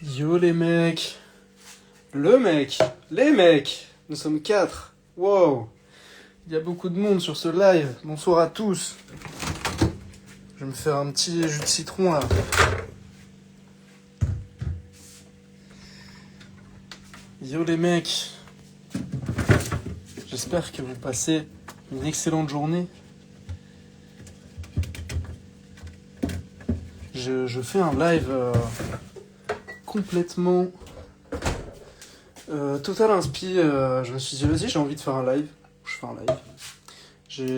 Yo les mecs, le mec, les mecs, nous sommes 4. Wow, il y a beaucoup de monde sur ce live. Bonsoir à tous. Je vais me faire un petit jus de citron là. Yo les mecs, j'espère que vous passez une excellente journée. Je fais un live complètement total inspi. Je me suis dit vas-y, j'ai envie de faire un live. Je fais un live. J'ai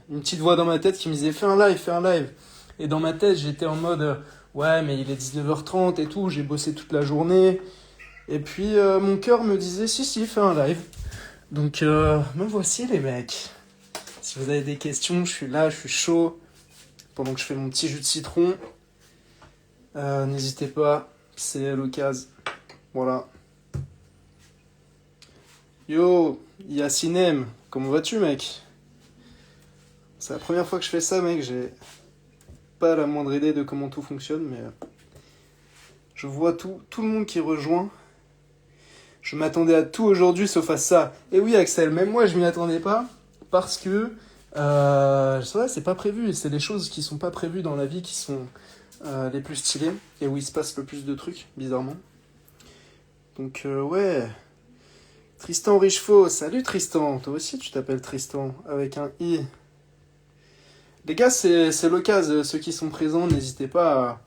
une petite voix dans ma tête qui me disait fais un live, fais un live. Et dans ma tête j'étais en mode ouais mais il est 19h30 et tout, j'ai bossé toute la journée. Et puis mon cœur me disait si fais un live. Donc me voici les mecs. Si vous avez des questions, je suis là, je suis chaud. Pendant que je fais mon petit jus de citron. N'hésitez pas, c'est l'occasion. Voilà. Yo, Yassinem, comment vas-tu mec? C'est la première fois que je fais ça mec, j'ai pas la moindre idée de comment tout fonctionne, mais je vois tout le monde qui rejoint. Je m'attendais à tout aujourd'hui sauf à ça. Et oui Axel, même moi je m'y attendais pas, parce que c'est pas prévu, c'est les choses qui sont pas prévues dans la vie qui sont les plus stylées, et où il se passe le plus de trucs, bizarrement. Donc ouais... Tristan Richefaux, salut Tristan, toi aussi tu t'appelles Tristan, avec un I. Les gars, c'est l'occasion, ceux qui sont présents, n'hésitez pas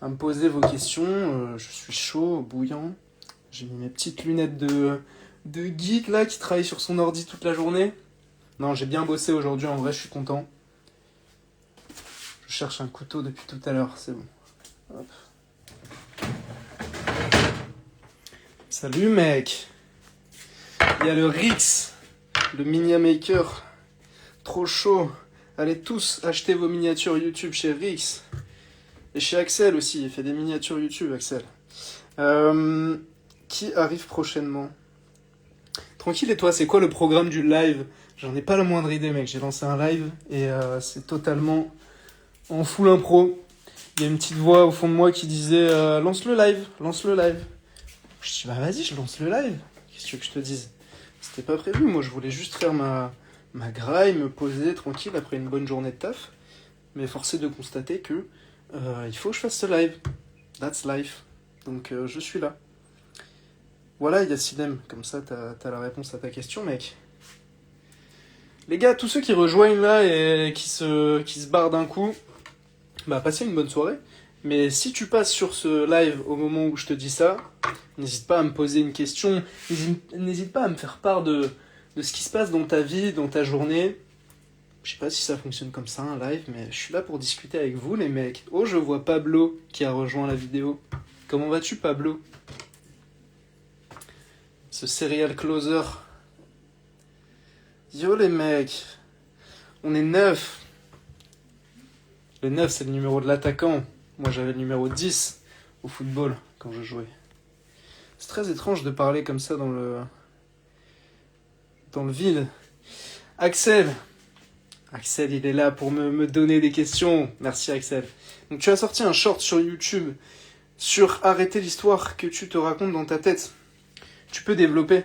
à me poser vos questions, je suis chaud, bouillant. J'ai mis mes petites lunettes de geek là, qui travaille sur son ordi toute la journée. Non, j'ai bien bossé aujourd'hui, en vrai je suis content. Je cherche un couteau depuis tout à l'heure, c'est bon. Hop. Salut mec. Il y a le Rix, le Minia Maker, trop chaud. Allez tous acheter vos miniatures YouTube chez Rix. Et chez Axel aussi, il fait des miniatures YouTube, Axel. Qui arrive prochainement? Tranquille, et toi, c'est quoi le programme du live? J'en ai pas la moindre idée, mec. J'ai lancé un live et c'est totalement en full impro. Il y a une petite voix au fond de moi qui disait lance le live, lance le live. Je dis bah vas-y, je lance le live. Qu'est-ce que tu veux que je te dise? C'était pas prévu, moi je voulais juste faire ma graille, me poser tranquille après une bonne journée de taf. Mais forcé de constater que il faut que je fasse ce live. That's life. Donc je suis là. Voilà Yassinem, comme ça t'as la réponse à ta question mec. Les gars, tous ceux qui rejoignent là et qui se barrent d'un coup, bah passez une bonne soirée. Mais si tu passes sur ce live au moment où je te dis ça, n'hésite pas à me poser une question, n'hésite pas à me faire part de ce qui se passe dans ta vie, dans ta journée. Je sais pas si ça fonctionne comme ça, un live, mais je suis là pour discuter avec vous les mecs. Oh, je vois Pablo qui a rejoint la vidéo. Comment vas-tu Pablo? Ce serial closer. Yo les mecs, on est 9. Le 9 c'est le numéro de l'attaquant. Moi j'avais le numéro 10 au football quand je jouais. C'est très étrange de parler comme ça dans le vide. Axel, il est là pour me donner des questions. Merci Axel. Donc tu as sorti un short sur YouTube sur arrêter l'histoire que tu te racontes dans ta tête. Tu peux développer.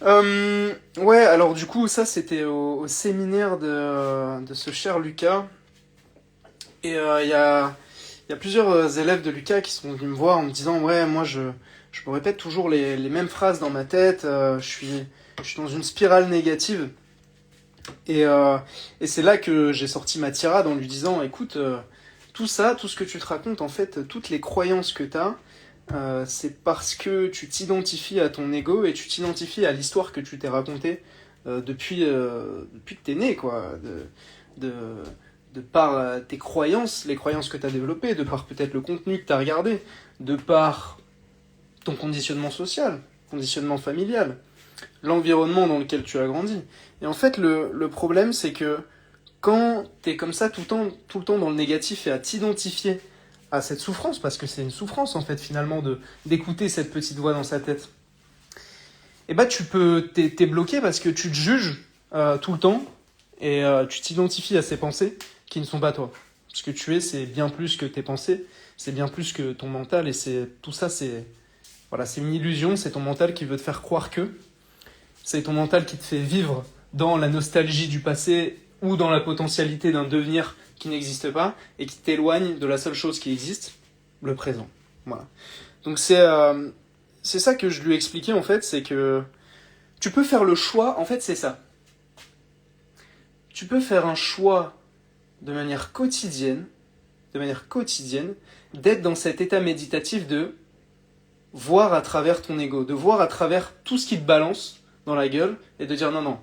Ouais, alors du coup ça c'était au séminaire de ce cher Lucas. Et il y a plusieurs élèves de Lucas qui sont venus me voir en me disant ouais moi je me répète toujours les mêmes phrases dans ma tête, je suis dans une spirale négative et c'est là que j'ai sorti ma tirade en lui disant écoute tout ce que tu te racontes en fait, toutes les croyances que t'as, c'est parce que tu t'identifies à ton ego et tu t'identifies à l'histoire que tu t'es racontée depuis que t'es né quoi, de par tes croyances, les croyances que tu as développées, de par peut-être le contenu que tu as regardé, de par ton conditionnement social, conditionnement familial, l'environnement dans lequel tu as grandi. Et en fait, le problème, c'est que quand tu es comme ça tout le temps dans le négatif et à t'identifier à cette souffrance, parce que c'est une souffrance en fait finalement d'écouter cette petite voix dans sa tête, et bah t'es bloqué parce que tu te juges tout le temps et tu t'identifies à ces pensées qui ne sont pas toi. Ce que tu es, c'est bien plus que tes pensées, c'est bien plus que ton mental, et tout ça, c'est voilà, c'est une illusion, c'est ton mental qui veut te faire croire que, c'est ton mental qui te fait vivre dans la nostalgie du passé ou dans la potentialité d'un devenir qui n'existe pas, et qui t'éloigne de la seule chose qui existe, le présent. Voilà. Donc c'est ça que je lui ai expliqué, en fait, c'est que tu peux faire le choix, en fait, c'est ça. Tu peux faire un choix de manière quotidienne, d'être dans cet état méditatif de voir à travers ton ego, de voir à travers tout ce qui te balance dans la gueule, et de dire non,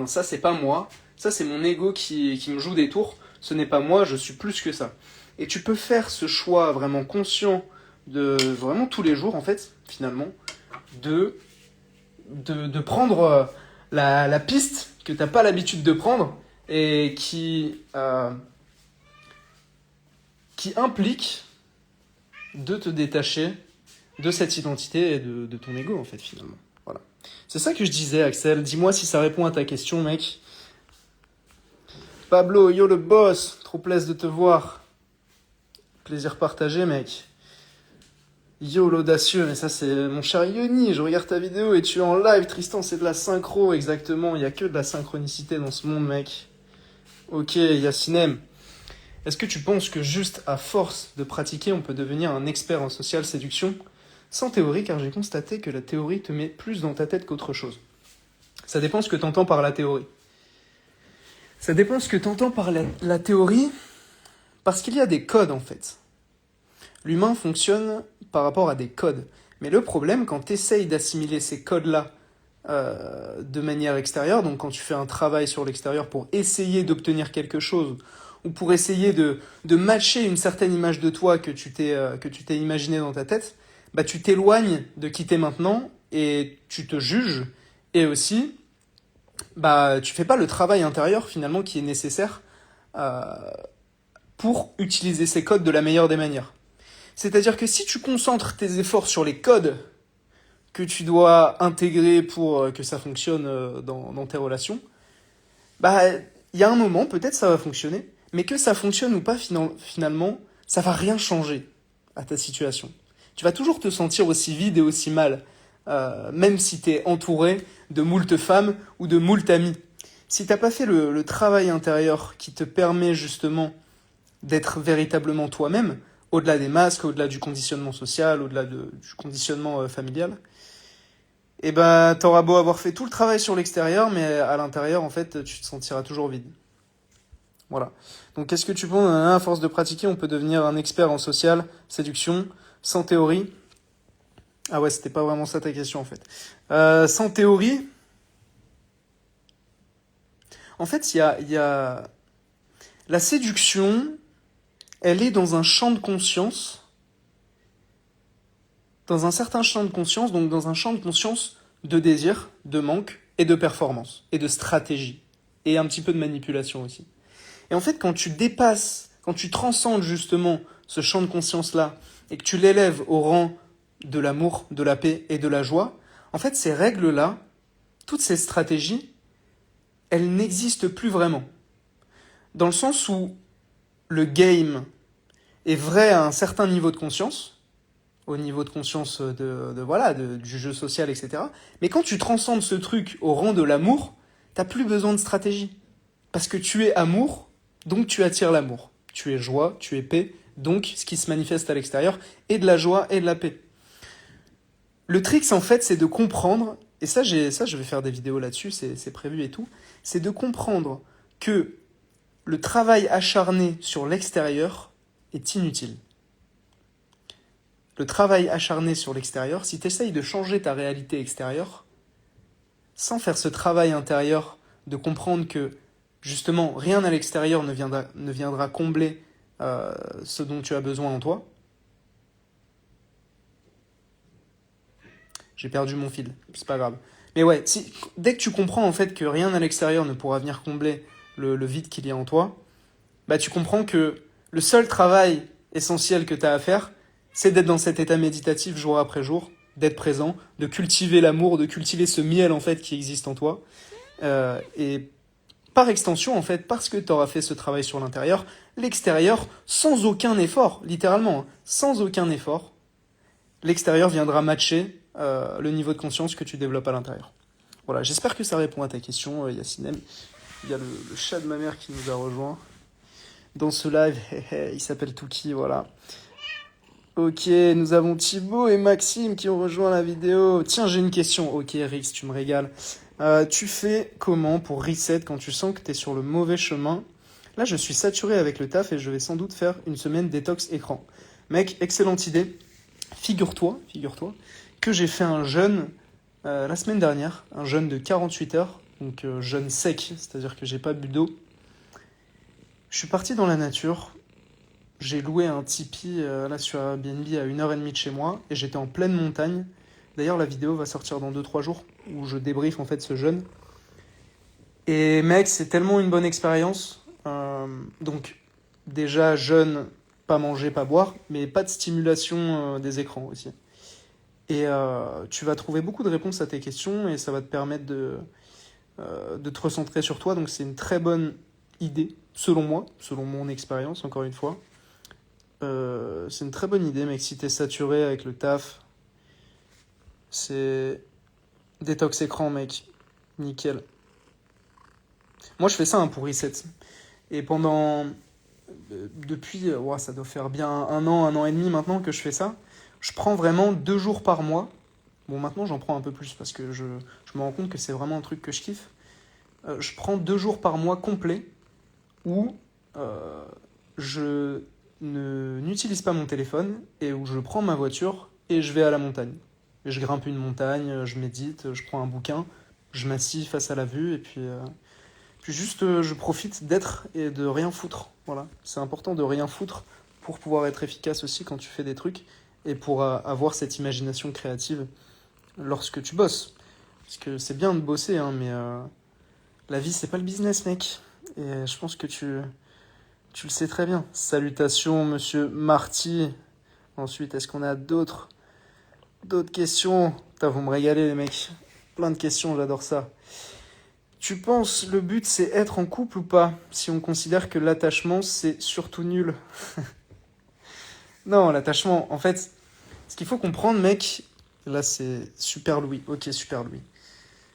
ça c'est pas moi, ça c'est mon ego qui me joue des tours, ce n'est pas moi, je suis plus que ça. Et tu peux faire ce choix vraiment conscient de vraiment tous les jours, en fait, finalement, de prendre la piste que t'as pas l'habitude de prendre, et qui implique de te détacher de cette identité et de ton ego, en fait, finalement. Voilà. C'est ça que je disais, Axel. Dis-moi si ça répond à ta question, mec. Pablo, yo le boss, trop plaisir de te voir. Plaisir partagé, mec. Yo l'audacieux, mais ça c'est mon cher Yoni, je regarde ta vidéo et tu es en live, Tristan, c'est de la synchro, exactement, il n'y a que de la synchronicité dans ce monde, mec. Ok, Yacinem. Est-ce que tu penses que juste à force de pratiquer, on peut devenir un expert en social séduction? Sans théorie, car j'ai constaté que la théorie te met plus dans ta tête qu'autre chose. Ça dépend ce que tu entends par la théorie. Ça dépend ce que tu entends par la théorie, parce qu'il y a des codes, en fait. L'humain fonctionne par rapport à des codes. Mais le problème, quand tu essayes d'assimiler ces codes-là de manière extérieure, donc quand tu fais un travail sur l'extérieur pour essayer d'obtenir quelque chose, ou pour essayer de matcher une certaine image de toi que tu t'es imaginé dans ta tête, bah tu t'éloignes de qui t'es maintenant, et tu te juges, et aussi, bah tu fais pas le travail intérieur finalement qui est nécessaire pour utiliser ces codes de la meilleure des manières. C'est-à-dire que si tu concentres tes efforts sur les codes que tu dois intégrer pour que ça fonctionne dans tes relations, bah, il y a un moment, peut-être ça va fonctionner, mais que ça fonctionne ou pas, finalement, ça va rien changer à ta situation. Tu vas toujours te sentir aussi vide et aussi mal, même si tu es entouré de moult femmes ou de moult amis. Si t'as pas fait le travail intérieur qui te permet justement d'être véritablement toi-même, au-delà des masques, au-delà du conditionnement social, au-delà du conditionnement familial, et ben t'auras beau avoir fait tout le travail sur l'extérieur, mais à l'intérieur, en fait, tu te sentiras toujours vide. Voilà. Donc qu'est-ce que tu penses? À force de pratiquer, on peut devenir un expert en social, séduction, sans théorie. Ah ouais, c'était pas vraiment ça ta question, en fait. Sans théorie, en fait, il y a... La séduction, elle est dans un champ de conscience, dans un certain champ de conscience, donc dans un champ de conscience de désir, de manque et de performance, et de stratégie, et un petit peu de manipulation aussi. Et en fait, quand tu dépasses, quand tu transcendes justement ce champ de conscience-là, et que tu l'élèves au rang de l'amour, de la paix et de la joie, en fait, ces règles-là, toutes ces stratégies, elles n'existent plus vraiment. Dans le sens où le game est vrai à un certain niveau de conscience, au niveau de conscience du jeu social, etc. Mais quand tu transcendes ce truc au rang de l'amour, t'as plus besoin de stratégie. Parce que tu es amour, donc tu attires l'amour. Tu es joie, tu es paix, donc ce qui se manifeste à l'extérieur est de la joie et de la paix. Le trick, en fait, c'est de comprendre, et ça je vais faire des vidéos là-dessus, c'est prévu et tout, c'est de comprendre que le travail acharné sur l'extérieur est inutile. Le travail acharné sur l'extérieur, si tu essayes de changer ta réalité extérieure, sans faire ce travail intérieur de comprendre que, justement, rien à l'extérieur ne viendra combler ce dont tu as besoin en toi. J'ai perdu mon fil, c'est pas grave. Mais ouais, dès que tu comprends en fait que rien à l'extérieur ne pourra venir combler le vide qu'il y a en toi, bah tu comprends que le seul travail essentiel que tu as à faire, c'est d'être dans cet état méditatif jour après jour, d'être présent, de cultiver l'amour, de cultiver ce miel en fait qui existe en toi. Et par extension, en fait, parce que tu auras fait ce travail sur l'intérieur, l'extérieur, sans aucun effort, littéralement, hein, sans aucun effort, l'extérieur viendra matcher le niveau de conscience que tu développes à l'intérieur. Voilà, j'espère que ça répond à ta question, Yacinem. Il y a le chat de ma mère qui nous a rejoint dans ce live. Il s'appelle Touki, voilà. Ok, nous avons Thibaut et Maxime qui ont rejoint la vidéo. Tiens, j'ai une question. Ok, Rix, tu me régales. Tu fais comment pour reset quand tu sens que tu es sur le mauvais chemin? Là, je suis saturé avec le taf et je vais sans doute faire une semaine détox écran. Mec, excellente idée. Figure-toi que j'ai fait un jeûne la semaine dernière, un jeûne de 48 heures, donc jeûne sec, c'est-à-dire que j'ai pas bu d'eau. Je suis parti dans la nature, j'ai loué un tipi là sur Airbnb à 1h30 de chez moi et j'étais en pleine montagne. D'ailleurs, la vidéo va sortir dans 2-3 jours où je débriefe en fait ce jeûne. Et mec, c'est tellement une bonne expérience. Donc déjà jeûne, pas manger, pas boire, mais pas de stimulation des écrans aussi. Et tu vas trouver beaucoup de réponses à tes questions et ça va te permettre de te recentrer sur toi. Donc c'est une très bonne idée, selon moi, selon mon expérience, encore une fois. C'est une très bonne idée, mec, si t'es saturé avec le taf. C'est détox écran, mec. Nickel. Moi, je fais ça pour reset. Et pendant... depuis, ça doit faire bien un an et demi maintenant que je fais ça. Je prends vraiment 2 jours par mois. Bon, maintenant, j'en prends un peu plus parce que je me rends compte que c'est vraiment un truc que je kiffe. Je prends 2 jours par mois complets où je n'utilise pas mon téléphone et où je prends ma voiture et je vais à la montagne. Et je grimpe une montagne, je médite, je prends un bouquin, je m'assis face à la vue et puis juste je profite d'être et de rien foutre. Voilà, c'est important de rien foutre pour pouvoir être efficace aussi quand tu fais des trucs et pour avoir cette imagination créative lorsque tu bosses. Parce que c'est bien de bosser, hein, mais la vie c'est pas le business, mec. Et je pense que tu le sais très bien. Salutations, monsieur Marty. Ensuite, est-ce qu'on a d'autres questions? Putain, vous me régalez, les mecs. Plein de questions, j'adore ça. Tu penses le but c'est être en couple ou pas? Si on considère que l'attachement c'est surtout nul. Non, l'attachement, en fait, ce qu'il faut comprendre, mec, là c'est Super Louis. Ok, Super Louis.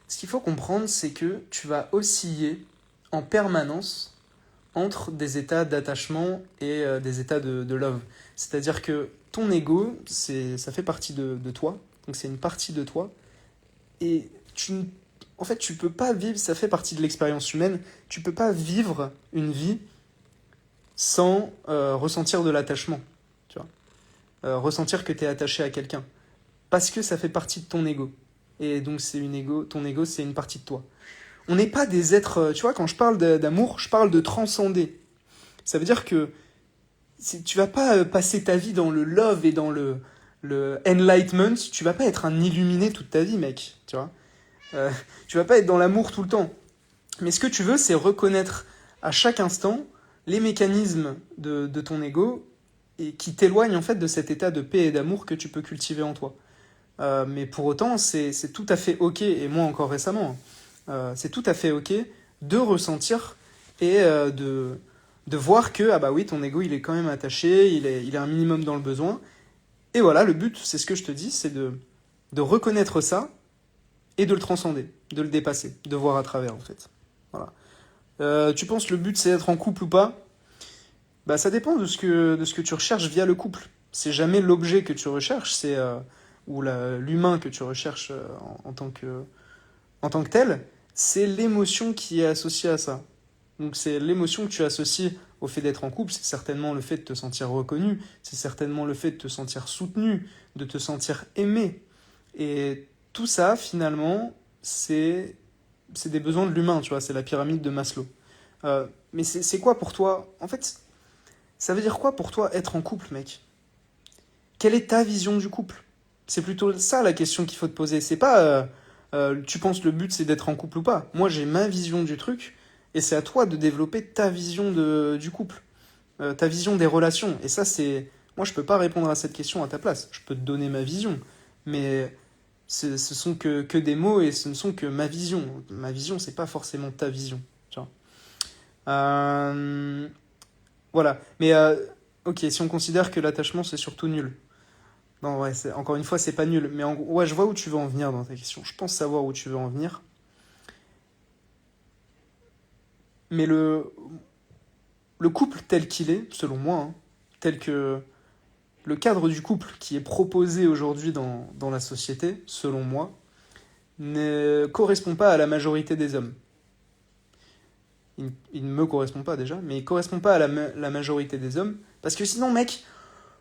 Ce qu'il faut comprendre, c'est que tu vas osciller en permanence entre des états d'attachement et des états de love. C'est-à-dire que ton ego, ça fait partie de toi, donc c'est une partie de toi, et en fait, tu peux pas vivre, ça fait partie de l'expérience humaine, tu peux pas vivre une vie sans ressentir de l'attachement, tu vois. Ressentir que tu es attaché à quelqu'un, parce que ça fait partie de ton ego. Et donc ton ego, c'est une partie de toi. On n'est pas des êtres, tu vois, quand je parle d'amour, je parle de transcender. Ça veut dire que tu vas pas passer ta vie dans le love et dans le enlightenment, tu vas pas être un illuminé toute ta vie, mec, tu vois. Tu vas pas être dans l'amour tout le temps. Mais ce que tu veux, c'est reconnaître à chaque instant les mécanismes de ton ego et qui t'éloignent en fait de cet état de paix et d'amour que tu peux cultiver en toi. Mais pour autant, c'est tout à fait ok, et moi encore récemment, c'est tout à fait ok de ressentir et de voir que, ah bah oui, ton ego il est quand même attaché, il est un minimum dans le besoin. Et voilà, le but, c'est ce que je te dis, c'est de reconnaître ça et de le transcender, de le dépasser, de voir à travers en fait. Voilà. Tu penses le but c'est être en couple ou pas? Bah ça dépend de ce que tu recherches via le couple. C'est jamais l'objet que tu recherches, c'est ou l'humain que tu recherches en tant que tel, c'est l'émotion qui est associée à ça. Donc c'est l'émotion que tu associes au fait d'être en couple, c'est certainement le fait de te sentir reconnu, c'est certainement le fait de te sentir soutenu, de te sentir aimé. Et tout ça, finalement, c'est des besoins de l'humain, tu vois, c'est la pyramide de Maslow. Mais c'est quoi pour toi? En fait, ça veut dire quoi pour toi être en couple, mec? Quelle est ta vision du couple? C'est plutôt ça la question qu'il faut te poser. C'est pas tu penses le but c'est d'être en couple ou pas. Moi j'ai ma vision du truc et c'est à toi de développer ta vision du couple, ta vision des relations. Et ça c'est... Moi je peux pas répondre à cette question à ta place. Je peux te donner ma vision, mais ce sont que des mots et ce ne sont que ma vision. Ma vision c'est pas forcément ta vision. Tu vois. Euh, voilà. Mais ok, si on considère que l'attachement c'est surtout nul. Non, ouais, encore une fois, c'est pas nul. Mais ouais, je vois où tu veux en venir dans ta question. Je pense savoir où tu veux en venir. Mais le couple tel qu'il est, selon moi, hein, tel que le cadre du couple qui est proposé aujourd'hui dans la société, selon moi, ne correspond pas à la majorité des hommes. Il ne me correspond pas déjà, mais il ne correspond pas à la majorité des hommes. Parce que sinon, mec,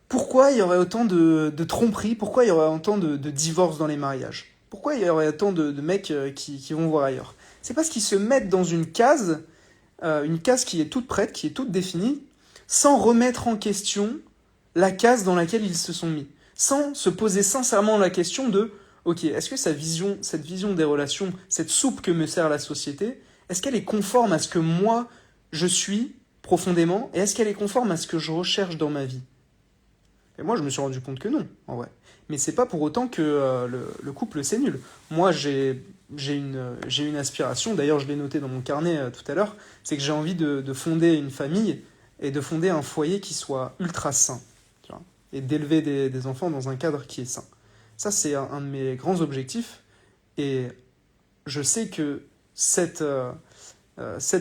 pourquoi il y aurait autant de tromperies? Pourquoi il y aurait autant de divorces dans les mariages? Pourquoi il y aurait autant de mecs qui vont voir ailleurs? C'est parce qu'ils se mettent dans une case qui est toute prête, qui est toute définie, sans remettre en question la case dans laquelle ils se sont mis. Sans se poser sincèrement la question de ok, est-ce que cette vision des relations, cette soupe que me sert la société, est-ce qu'elle est conforme à ce que moi je suis profondément et est-ce qu'elle est conforme à ce que je recherche dans ma vie? Et moi je me suis rendu compte que non, en vrai. Mais c'est pas pour autant que le couple c'est nul. Moi j'ai une aspiration, d'ailleurs je l'ai noté dans mon carnet tout à l'heure, c'est que j'ai envie de fonder une famille et de fonder un foyer qui soit ultra sain. Tu vois, et d'élever des enfants dans un cadre qui est sain. Ça, c'est un de mes grands objectifs. Et je sais que cet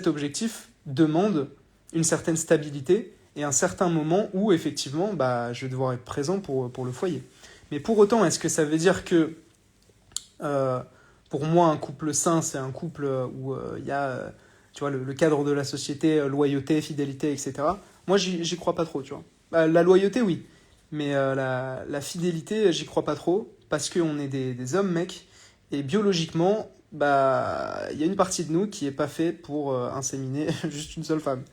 objectif demande une certaine stabilité et un certain moment où, effectivement, bah, je vais devoir être présent pour le foyer. Mais pour autant, est-ce que ça veut dire que, euh, pour moi, un couple sain, c'est un couple où il y a, tu vois, le cadre de la société, loyauté, fidélité, etc. Moi, j'y crois pas trop, tu vois. La loyauté, oui. Mais la fidélité, j'y crois pas trop, parce qu'on est des hommes, mec, et biologiquement, bah, il y a une partie de nous qui est pas fait pour inséminer juste une seule femme.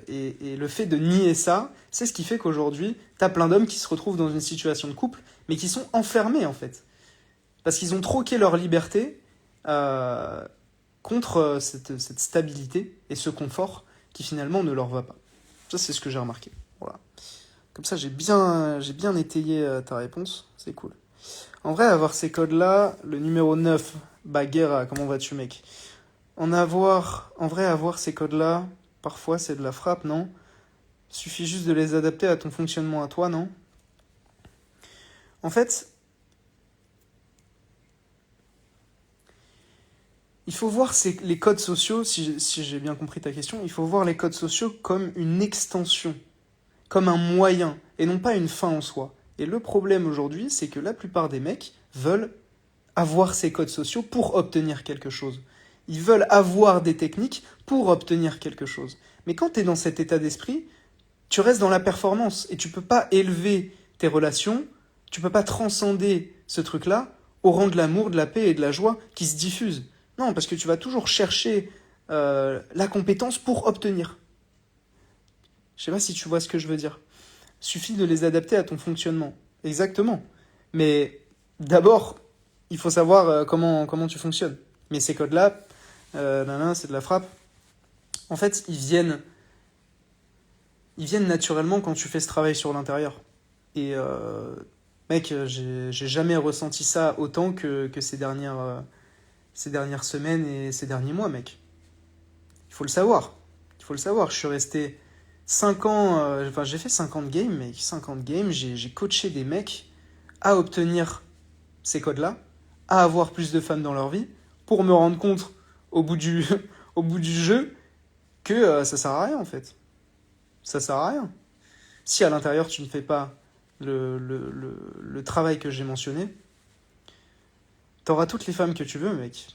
Et le fait de nier ça, c'est ce qui fait qu'aujourd'hui, t'as plein d'hommes qui se retrouvent dans une situation de couple, mais qui sont enfermés, en fait. Parce qu'ils ont troqué leur liberté euh, contre cette stabilité et ce confort qui finalement ne leur va pas. Ça, c'est ce que j'ai remarqué. Voilà. Comme ça, j'ai bien étayé ta réponse. C'est cool. En vrai, avoir ces codes-là, le numéro 9, Baguera, comment vas-tu, mec? En vrai, avoir ces codes-là, parfois c'est de la frappe, non? Suffit juste de les adapter à ton fonctionnement à toi, non? En fait, il faut voir les codes sociaux, si j'ai bien compris ta question, il faut voir les codes sociaux comme une extension, comme un moyen, et non pas une fin en soi. Et le problème aujourd'hui, c'est que la plupart des mecs veulent avoir ces codes sociaux pour obtenir quelque chose. Ils veulent avoir des techniques pour obtenir quelque chose. Mais quand tu es dans cet état d'esprit, tu restes dans la performance et tu peux pas élever tes relations, tu peux pas transcender ce truc-là au rang de l'amour, de la paix et de la joie qui se diffusent. Non, parce que tu vas toujours chercher la compétence pour obtenir. Je sais pas si tu vois ce que je veux dire. Suffit de les adapter à ton fonctionnement. Exactement. Mais d'abord, il faut savoir comment tu fonctionnes. Mais ces codes-là, c'est de la frappe. En fait, ils viennent naturellement quand tu fais ce travail sur l'intérieur. Et mec, j'ai jamais ressenti ça autant que ces dernières semaines et ces derniers mois, mec. Il faut le savoir. Il faut le savoir. Je suis resté 5 ans, enfin j'ai fait 50 games, mec. 50 games, j'ai coaché des mecs à obtenir ces codes-là, à avoir plus de femmes dans leur vie, pour me rendre compte au bout du, au bout du jeu que ça sert à rien en fait. Ça sert à rien. Si à l'intérieur tu ne fais pas le travail que j'ai mentionné, t'auras toutes les femmes que tu veux, mec.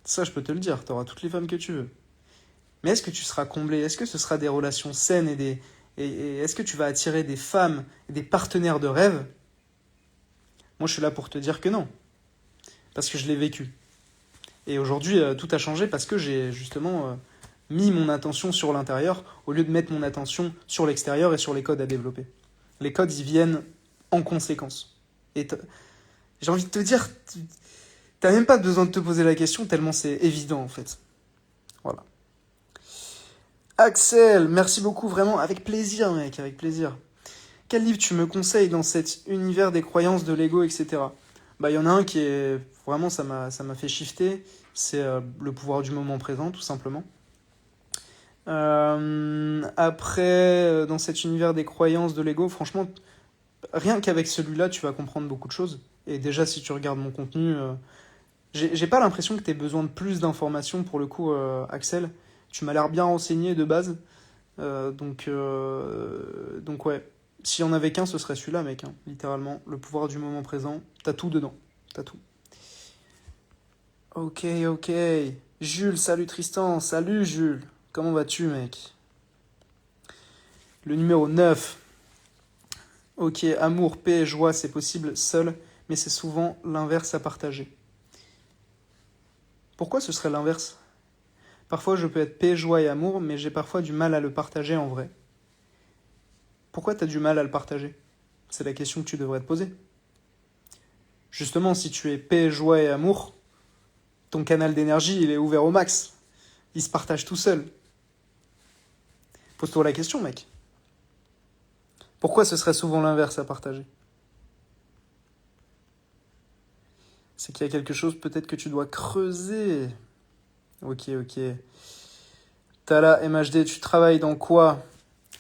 Ça, je peux te le dire, t'auras toutes les femmes que tu veux. Mais est-ce que tu seras comblé? Est-ce que ce sera des relations saines et est-ce que tu vas attirer des femmes et des partenaires de rêve? Moi, je suis là pour te dire que non. Parce que je l'ai vécu. Et aujourd'hui, tout a changé parce que j'ai justement mis mon attention sur l'intérieur au lieu de mettre mon attention sur l'extérieur et sur les codes à développer. Les codes, ils viennent en conséquence. Et j'ai envie de te dire, t'as même pas besoin de te poser la question tellement c'est évident en fait. Voilà. Axel, merci beaucoup, vraiment, avec plaisir, mec, avec plaisir. Quel livre tu me conseilles dans cet univers des croyances, de l'ego, etc. Bah, il y en a un qui est vraiment, ça m'a fait shifter, c'est Le pouvoir du moment présent, tout simplement. Après, dans cet univers des croyances, de l'ego, franchement, rien qu'avec celui-là, tu vas comprendre beaucoup de choses. Et déjà, si tu regardes mon contenu, j'ai pas l'impression que tu aies besoin de plus d'informations pour le coup, Axel. Tu m'as l'air bien renseigné de base. Donc ouais, s'il y en avait qu'un, ce serait celui-là, mec, hein, littéralement. Le pouvoir du moment présent, t'as tout dedans. T'as tout. Ok, ok. Jules, salut Tristan. Salut Jules. Comment vas-tu, mec? Le numéro 9. Ok, amour, paix, joie, c'est possible seul, mais c'est souvent l'inverse à partager. Pourquoi ce serait l'inverse? Parfois je peux être paix, joie et amour, mais j'ai parfois du mal à le partager en vrai. Pourquoi t'as du mal à le partager? C'est la question que tu devrais te poser. Justement, si tu es paix, joie et amour, ton canal d'énergie, il est ouvert au max. Il se partage tout seul. Pose-toi la question, mec. Pourquoi ce serait souvent l'inverse à partager? C'est qu'il y a quelque chose peut-être que tu dois creuser. Ok, ok. Tala, MHD, tu travailles dans quoi?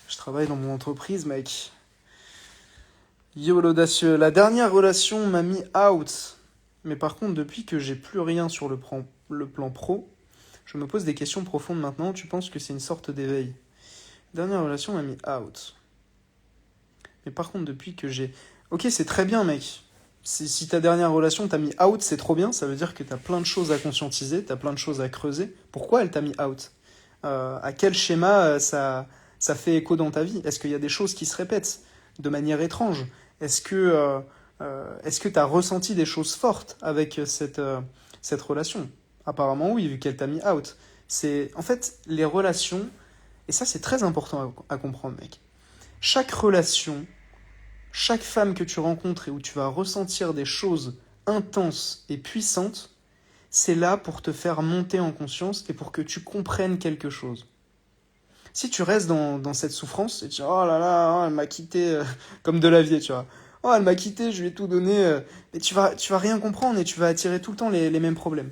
Je travaille dans mon entreprise, mec. Yo, l'audacieux. La dernière relation m'a mis out. Mais par contre, depuis que j'ai plus rien sur le plan pro, je me pose des questions profondes maintenant. Tu penses que c'est une sorte d'éveil? Dernière relation m'a mis out. Mais par contre, depuis que j'ai... Ok, c'est très bien, mec. Si ta dernière relation t'a mis out, c'est trop bien. Ça veut dire que t'as plein de choses à conscientiser, t'as plein de choses à creuser. Pourquoi elle t'a mis out? À quel schéma ça fait écho dans ta vie? Est-ce qu'il y a des choses qui se répètent de manière étrange? Est-ce que t'as ressenti des choses fortes avec cette relation? Apparemment oui, vu qu'elle t'a mis out. C'est en fait les relations, et ça c'est très important à comprendre, mec. Chaque relation, chaque femme que tu rencontres et où tu vas ressentir des choses intenses et puissantes, c'est là pour te faire monter en conscience et pour que tu comprennes quelque chose. Si tu restes dans cette souffrance et tu dis oh là là, oh, elle m'a quitté comme de Delavier, tu vois. Oh, elle m'a quitté, je lui ai tout donné, mais tu vas rien comprendre et tu vas attirer tout le temps les mêmes problèmes.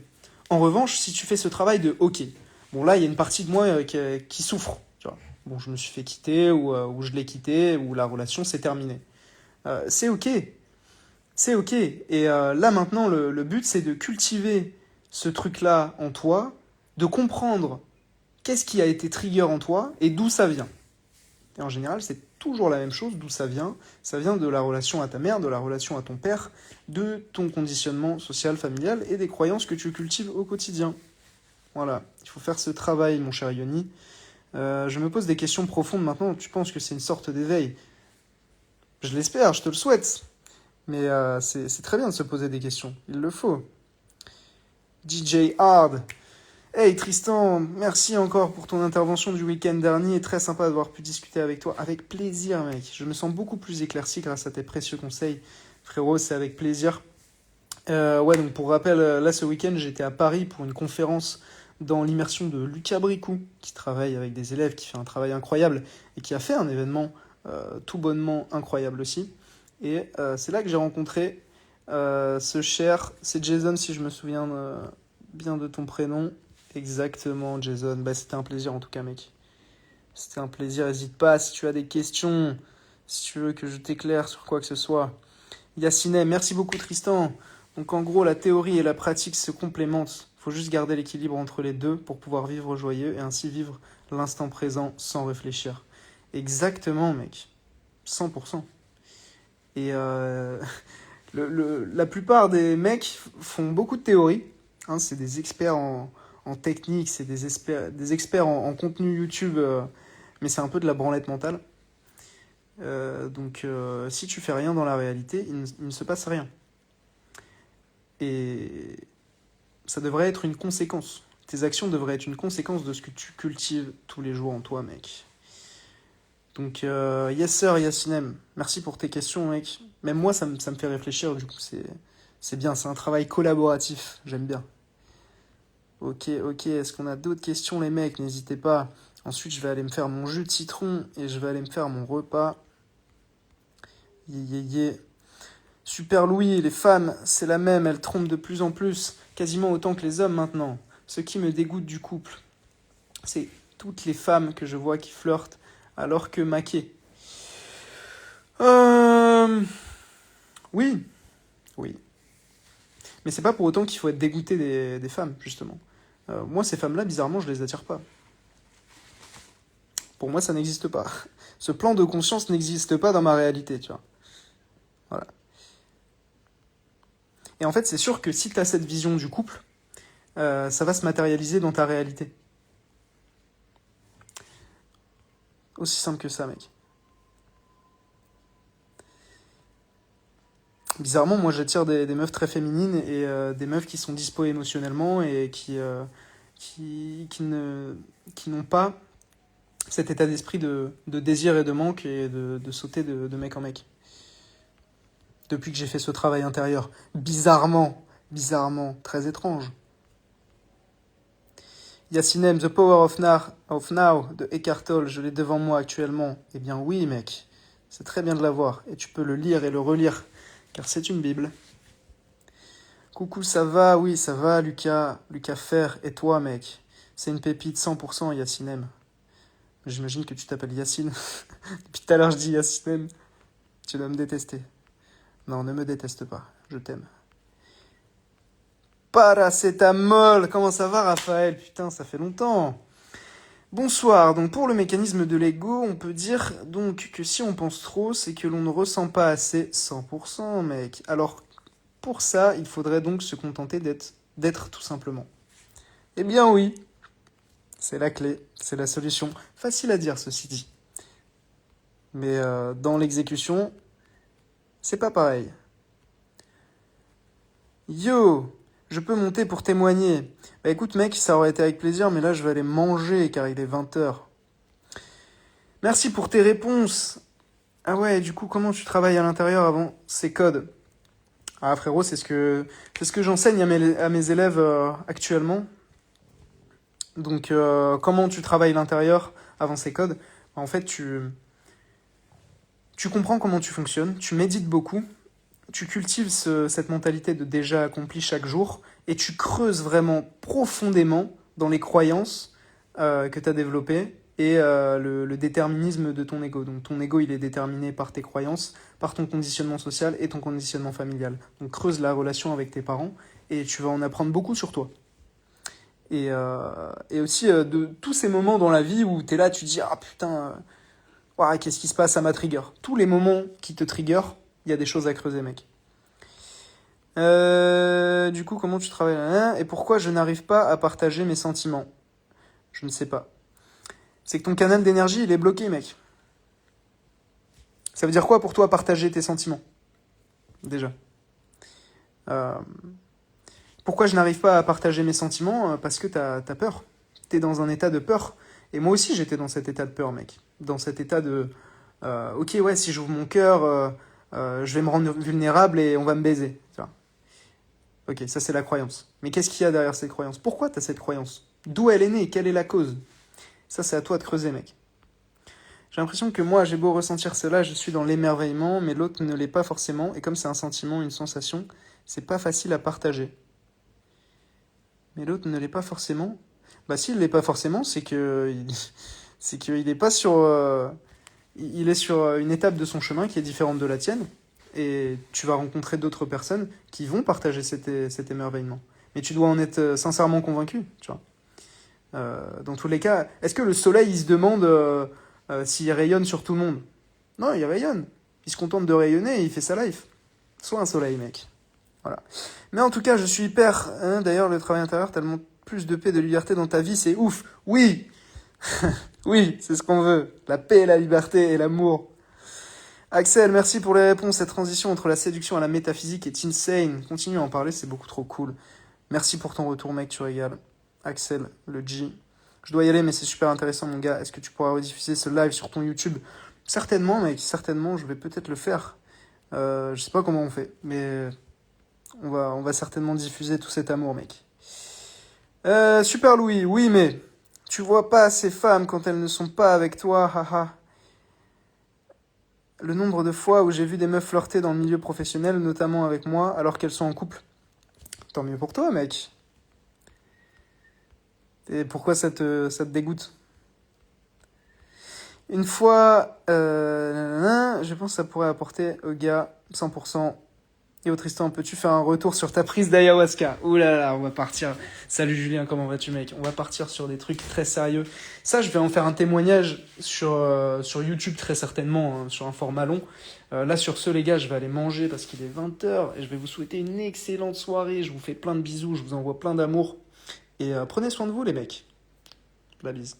En revanche, si tu fais ce travail de ok, bon là il y a une partie de moi qui souffre, tu vois. Bon, je me suis fait quitter ou je l'ai quitté ou la relation s'est terminée. C'est ok, c'est ok. Et là maintenant, le but c'est de cultiver ce truc-là en toi, de comprendre qu'est-ce qui a été trigger en toi et d'où ça vient. Et en général, c'est toujours la même chose, d'où ça vient. Ça vient de la relation à ta mère, de la relation à ton père, de ton conditionnement social, familial et des croyances que tu cultives au quotidien. Voilà, il faut faire ce travail, mon cher Yoni. Je me pose des questions profondes maintenant. Tu penses que c'est une sorte d'éveil? Je l'espère, je te le souhaite. Mais c'est très bien de se poser des questions. Il le faut. DJ Hard. Hey Tristan, merci encore pour ton intervention du week-end dernier. Très sympa d'avoir pu discuter avec toi. Avec plaisir, mec. Je me sens beaucoup plus éclairci grâce à tes précieux conseils. Frérot, c'est avec plaisir. Ouais, donc pour rappel, là ce week-end, j'étais à Paris pour une conférence dans l'immersion de Lucas Bricou, qui travaille avec des élèves, qui fait un travail incroyable et qui a fait un événement tout bonnement incroyable aussi. Et c'est là que j'ai rencontré c'est Jason si je me souviens bien de ton prénom. Exactement, Jason. Bah, c'était un plaisir en tout cas, mec. C'était un plaisir. N'hésite pas si tu as des questions, si tu veux que je t'éclaire sur quoi que ce soit. Yacine, merci beaucoup Tristan. Donc en gros, la théorie et la pratique se complémentent. Il faut juste garder l'équilibre entre les deux pour pouvoir vivre joyeux et ainsi vivre l'instant présent sans réfléchir. Exactement, mec. 100%. Et la plupart des mecs font beaucoup de théories. Hein, c'est des experts en technique, c'est des experts en contenu YouTube, mais c'est un peu de la branlette mentale. Donc si tu fais rien dans la réalité, il ne se passe rien. Et ça devrait être une conséquence. Tes actions devraient être une conséquence de ce que tu cultives tous les jours en toi, mec. Donc, yes sir, Yassinem, merci pour tes questions, mec. Même moi, ça me fait réfléchir, du coup, c'est bien, c'est un travail collaboratif, j'aime bien. Ok, ok, est-ce qu'on a d'autres questions, les mecs? N'hésitez pas. Ensuite, je vais aller me faire mon jus de citron et je vais aller me faire mon repas. Yeah. Super Louis, les femmes, c'est la même, elles trompent de plus en plus, quasiment autant que les hommes maintenant. Ce qui me dégoûte du couple, c'est toutes les femmes que je vois qui flirtent alors que maquées. Oui, oui. Mais c'est pas pour autant qu'il faut être dégoûté des femmes, justement. Moi, ces femmes-là, bizarrement, je les attire pas. Pour moi, ça n'existe pas. Ce plan de conscience n'existe pas dans ma réalité, tu vois. Voilà. Et en fait, c'est sûr que si tu as cette vision du couple, ça va se matérialiser dans ta réalité. Aussi simple que ça, mec. Bizarrement, moi, j'attire des meufs très féminines et des meufs qui sont dispo émotionnellement et qui n'ont pas cet état d'esprit de désir et de manque et de sauter de mec en mec. Depuis que j'ai fait ce travail intérieur. Bizarrement, très étrange. Yassinem, The Power of Now de Eckhart Tolle, je l'ai devant moi actuellement. Eh bien oui, mec, c'est très bien de l'avoir. Et tu peux le lire et le relire, car c'est une Bible. Coucou, ça va? Oui, ça va, Lucas. Lucas Fer, et toi, mec? C'est une pépite 100%, Yassinem. J'imagine que tu t'appelles Yacine. Depuis tout à l'heure, je dis Yassinem. Tu dois me détester. Non, ne me déteste pas. Je t'aime. Paracétamol. Comment ça va, Raphaël? Putain, ça fait longtemps. Bonsoir. Donc, pour le mécanisme de l'ego, on peut dire donc que si on pense trop, c'est que l'on ne ressent pas assez 100%, mec. Alors, pour ça, il faudrait donc se contenter d'être tout simplement. Eh bien oui. C'est la clé, c'est la solution. Facile à dire, ceci dit. Mais dans l'exécution, c'est pas pareil. Yo, je peux monter pour témoigner. Bah écoute mec, ça aurait été avec plaisir, mais là je vais aller manger car il est 20h. Merci pour tes réponses. Ah ouais, du coup, comment tu travailles à l'intérieur avant ces codes? Ah frérot, c'est ce que j'enseigne à mes élèves actuellement. Donc comment tu travailles l'intérieur avant ces codes? En fait, tu comprends comment tu fonctionnes, tu médites beaucoup, tu cultives cette mentalité de déjà accompli chaque jour et tu creuses vraiment profondément dans les croyances que tu as développées et le déterminisme de ton ego. Donc ton ego, il est déterminé par tes croyances, par ton conditionnement social et ton conditionnement familial. Donc creuse la relation avec tes parents et tu vas en apprendre beaucoup sur toi. Et aussi de tous ces moments dans la vie où tu es là, tu te dis « Ah putain, ouah, qu'est-ce qui se passe à ma trigger ?» Tous les moments qui te trigger, il y a des choses à creuser, mec. Du coup, comment tu travailles? Et pourquoi je n'arrive pas à partager mes sentiments? Je ne sais pas. C'est que ton canal d'énergie, il est bloqué, mec. Ça veut dire quoi pour toi partager tes sentiments? Déjà. Pourquoi je n'arrive pas à partager mes sentiments? Parce que t'as peur. T'es dans un état de peur. Et moi aussi, j'étais dans cet état de peur, mec. Dans cet état de... ok, ouais, si j'ouvre mon cœur, je vais me rendre vulnérable et on va me baiser. Tu vois. Ok, ça c'est la croyance. Mais qu'est-ce qu'il y a derrière cette croyance? Pourquoi t'as cette croyance? D'où elle est née? Quelle est la cause? Ça, c'est à toi de creuser, mec. J'ai l'impression que moi, j'ai beau ressentir cela, je suis dans l'émerveillement, mais l'autre ne l'est pas forcément. Et comme c'est un sentiment, une sensation, c'est pas facile à partager. Mais l'autre ne l'est pas forcément. Bah s'il l'est pas forcément, c'est que c'est qu'il est pas sur il est sur une étape de son chemin qui est différente de la tienne et tu vas rencontrer d'autres personnes qui vont partager cet émerveillement. Mais tu dois en être sincèrement convaincu, tu vois. Dans tous les cas, est-ce que le soleil il se demande s'il rayonne sur tout le monde? Non, il rayonne. Il se contente de rayonner et il fait sa life. Sois un soleil, mec. Voilà. Mais en tout cas, je suis hyper... Hein, d'ailleurs, le travail intérieur, tellement plus de paix, de liberté dans ta vie, c'est ouf. Oui. Oui, c'est ce qu'on veut. La paix, la liberté et l'amour. Axel, merci pour les réponses. Cette transition entre la séduction et la métaphysique est insane. Continue à en parler, c'est beaucoup trop cool. Merci pour ton retour, mec, tu régales. Axel, le G. Je dois y aller, mais c'est super intéressant, mon gars. Est-ce que tu pourras rediffuser ce live sur ton YouTube? Certainement, mec, certainement, je vais peut-être le faire. Je sais pas comment on fait, mais... On va certainement diffuser tout cet amour, mec. Super Louis, oui, mais tu vois pas ces femmes quand elles ne sont pas avec toi, haha. Le nombre de fois où j'ai vu des meufs flirter dans le milieu professionnel, notamment avec moi, alors qu'elles sont en couple. Tant mieux pour toi, mec. Et pourquoi ça te dégoûte? Une fois, je pense que ça pourrait apporter au gars 100%. Et au Tristan, peux-tu faire un retour sur ta prise d'ayahuasca? Ouh là là, on va partir. Salut Julien, comment vas-tu mec? On va partir sur des trucs très sérieux. Ça, je vais en faire un témoignage sur YouTube très certainement, hein, sur un format long. Là, sur ce les gars, je vais aller manger parce qu'il est 20h et je vais vous souhaiter une excellente soirée. Je vous fais plein de bisous, je vous envoie plein d'amour. Et prenez soin de vous les mecs. La bise.